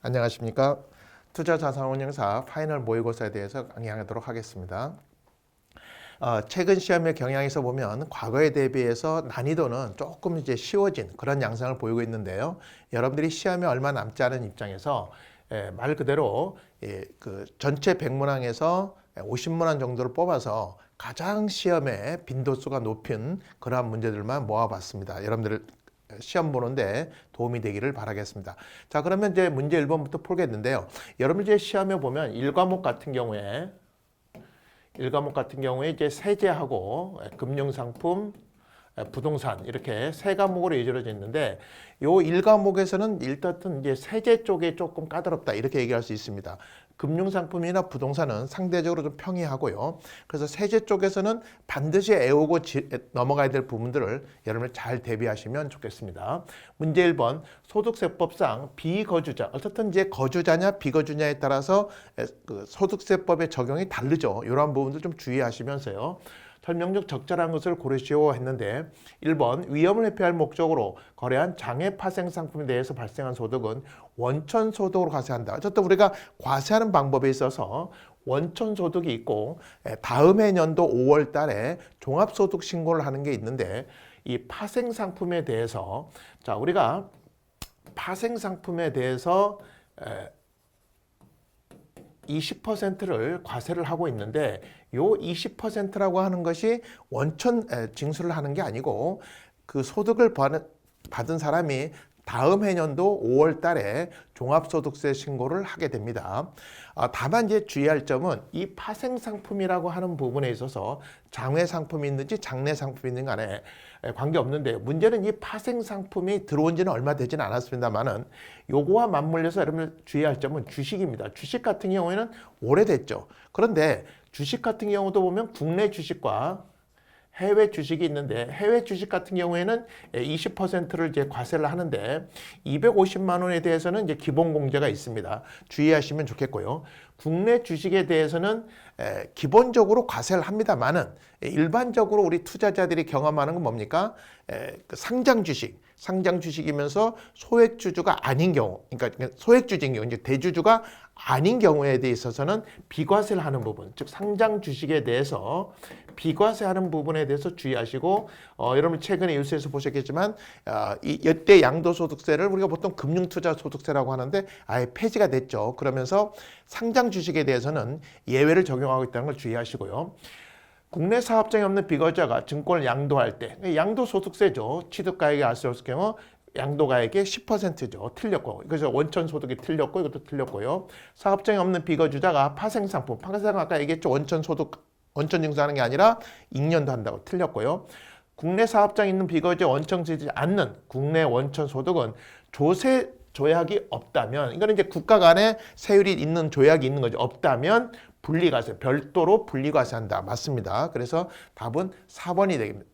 안녕하십니까. 투자자산운용사 파이널 모의고사에 대해서 강의하도록 하겠습니다. 최근 시험의 경향에서 보면 과거에 대비해서 난이도는 조금 이제 쉬워진 그런 양상을 보이고 있는데요. 여러분들이 시험에 얼마 남지 않은 입장에서 말 그대로 그 전체 100문항에서 50문항 정도를 뽑아서 가장 시험의 빈도수가 높은 그러한 문제들만 모아봤습니다. 여러분들 시험 보는데 도움이 되기를 바라겠습니다. 자, 그러면 이제 문제 1번부터 풀겠는데요. 여러분 이제 시험에 보면 1과목 같은 경우에 이제 세제하고 금융상품, 부동산 이렇게 세 과목으로 이루어져 있는데 요 1과목에서는 일단 이제 세제 쪽에 조금 까다롭다 이렇게 얘기할 수 있습니다. 금융상품이나 부동산은 상대적으로 좀 평이하고요. 그래서 세제 쪽에서는 반드시 애우고 넘어가야 될 부분들을 여러분들 잘 대비하시면 좋겠습니다. 문제 1번 소득세법상 비거주자, 어쨌든 이제 거주자냐 비거주냐에 따라서 그 소득세법의 적용이 다르죠. 이러한 부분들 좀 주의하시면서요. 설명적 적절한 것을 고르시오 했는데 1번 위험을 회피할 목적으로 거래한 장외 파생 상품에 대해서 발생한 소득은 원천 소득으로 과세한다. 어쨌든 우리가 과세하는 방법에 있어서 원천 소득이 있고 다음 해년도 5월 달에 종합소득 신고를 하는 게 있는데 이 파생 상품에 대해서 자 우리가 파생 상품에 대해서 20%를 과세를 하고 있는데 요 20%라고 하는 것이 원천 징수를 하는 게 아니고 그 소득을 받은 사람이 다음 해년도 5월 달에 종합소득세 신고를 하게 됩니다. 다만 이제 주의할 점은 이 파생 상품이라고 하는 부분에 있어서 장외 상품이 있는지 장내 상품이 있는 간에 관계없는데 문제는 이 파생 상품이 들어온 지는 얼마 되지는 않았습니다만은 요거와 맞물려서 여러분 주의할 점은 주식입니다. 주식 같은 경우에는 오래됐죠. 그런데 주식 같은 경우도 보면 국내 주식과 해외 주식이 있는데 해외 주식 같은 경우에는 20%를 이제 과세를 하는데 250만 원에 대해서는 이제 기본 공제가 있습니다. 주의하시면 좋겠고요. 국내 주식에 대해서는 기본적으로 과세를 합니다만은 일반적으로 우리 투자자들이 경험하는 건 뭡니까? 상장 주식이면서 소액 주주가 아닌 경우, 그러니까 소액 주주인 경우, 이제 대주주가 아닌 경우에 대해 있어서는 비과세를 하는 부분, 즉 상장 주식에 대해서 비과세하는 부분에 대해서 주의하시고 여러분 최근에 뉴스에서 보셨겠지만 이 여대 양도소득세를 우리가 보통 금융투자소득세라고 하는데 아예 폐지가 됐죠. 그러면서 상장 주식에 대해서는 예외를 적용하고 있다는 걸 주의하시고요. 국내 사업장이 없는 비거주자가 증권을 양도할 때 양도소득세죠. 취득가액이 알 수 없을 경우 양도가액의 10%죠. 틀렸고 그래서 원천소득이 틀렸고 이것도 틀렸고요. 사업장이 없는 비거주자가 파생상품, 파생상품 아까 얘기했죠. 원천징수하는 게 아니라 익년도 한다고 틀렸고요. 국내 사업장이 있는 비거주자 원천지지 않는 국내 원천소득은 조세 조약이 없다면 이거는 이제 국가 간에 세율이 있는 조약이 있는 거죠. 없다면 분리과세, 별도로 분리과세한다. 맞습니다. 그래서 답은 4번이 되겠습니다.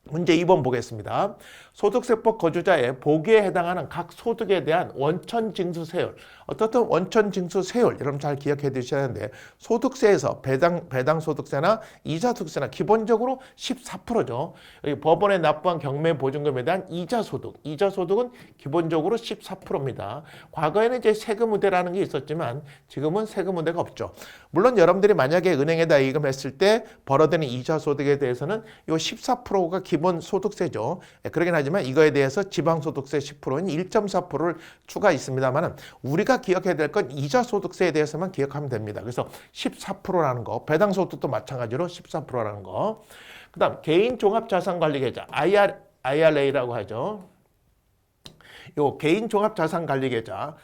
문제 2번 보겠습니다. 소득세법 거주자의 보기에 해당하는 각 소득에 대한 원천징수세율. 어떻든 원천징수세율 여러분 잘 기억해 두셔야 하는데 소득세에서 배당 소득세나 이자 소득세나 기본적으로 14%죠. 법원에 납부한 경매보증금에 대한 이자 소득은 기본적으로 14%입니다. 과거에는 이제 세금 우대라는 게 있었지만 지금은 세금 우대가 없죠. 물론 여러분들이 만약에 은행에다 입금했을 때 벌어들이는 이자 소득에 대해서는 이 14%가 기본 소득세죠. 그러긴 하지만 이거에 대해서 지방소득세 10%인 1.4%를 추가 있습니다만 우리가 기억해야 될 건 이자 소득세에 대해서만 기억하면 됩니다. 그래서 14%라는 거, 배당소득도 마찬가지로 14%라는 거. 그 다음 개인종합자산관리계좌 IRA라고 하죠. 요 개인종합자산관리계좌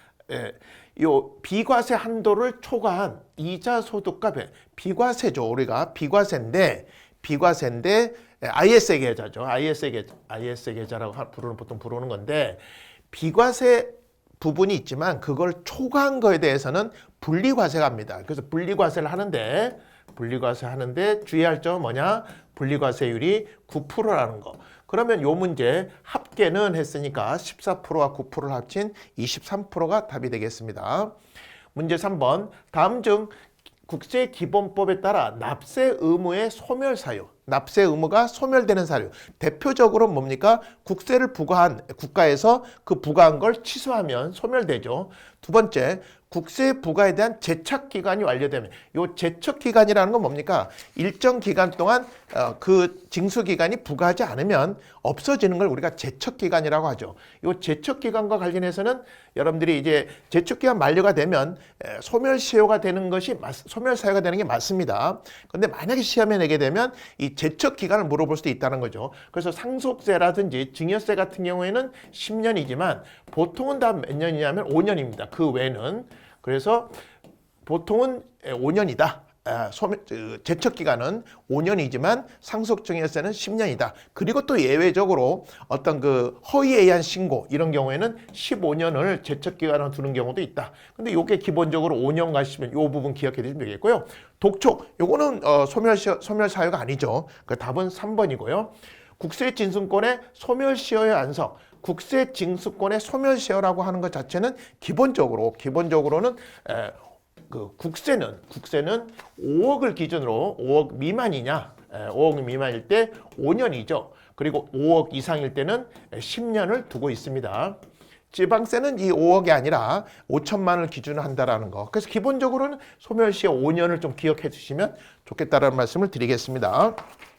요 비과세 한도를 초과한 이자 소득과 비과세죠. 우리가 비과세인데 ISA 계좌죠. ISA 계좌라고 보통 부르는 건데 비과세 부분이 있지만 그걸 초과한 거에 대해서는 분리과세가 합니다. 그래서 분리과세를 하는데 주의할 점은 뭐냐? 분리과세율이 9%라는 거. 그러면 요 문제 합계는 했으니까 14%와 9%를 합친 23%가 답이 되겠습니다. 문제 3번 다음 중 국세기본법에 따라 납세 의무의 소멸 사유 납세 의무가 소멸되는 사유. 대표적으로 뭡니까? 국세를 부과한 국가에서 그 부과한 걸 취소하면 소멸되죠. 두 번째, 국세 부과에 대한 제척 기간이 완료되면, 요 제척 기간이라는 건 뭡니까? 일정 기간 동안 그 징수 기간이 부과하지 않으면 없어지는 걸 우리가 제척 기간이라고 하죠. 요 제척 기간과 관련해서는 여러분들이 이제 제척 기간 만료가 되면 소멸시효가 되는 것이 소멸사유가 되는 게 맞습니다. 그런데 만약에 시험에 내게 되면 이 제척 기간을 물어볼 수도 있다는 거죠. 그래서 상속세라든지 증여세 같은 경우에는 10년이지만 보통은 다 몇 년이냐면 5년입니다. 그 외는. 그래서 보통은 5년이다. 제척 기간은 5년이지만 상속증여세는 10년이다. 그리고 또 예외적으로 어떤 그 허위에 의한 신고 이런 경우에는 15년을 제척 기간으로 두는 경우도 있다. 근데 요게 기본적으로 5년 가시면 요 부분 기억해 두시면 되겠고요. 독촉 요거는 소멸 사유가 아니죠. 그 답은 3번이고요. 국세징수권의 소멸시효의 안성. 국세징수권의 소멸시효라고 하는 것 자체는 기본적으로는 그 국세는 5억을 기준으로 5억 미만이냐, 5억 미만일 때 5년이죠. 그리고 5억 이상일 때는 10년을 두고 있습니다. 지방세는 이 5억이 아니라 5천만을 기준으로 한다라는 거. 그래서 기본적으로는 소멸시효 5년을 좀 기억해 주시면 좋겠다라는 말씀을 드리겠습니다.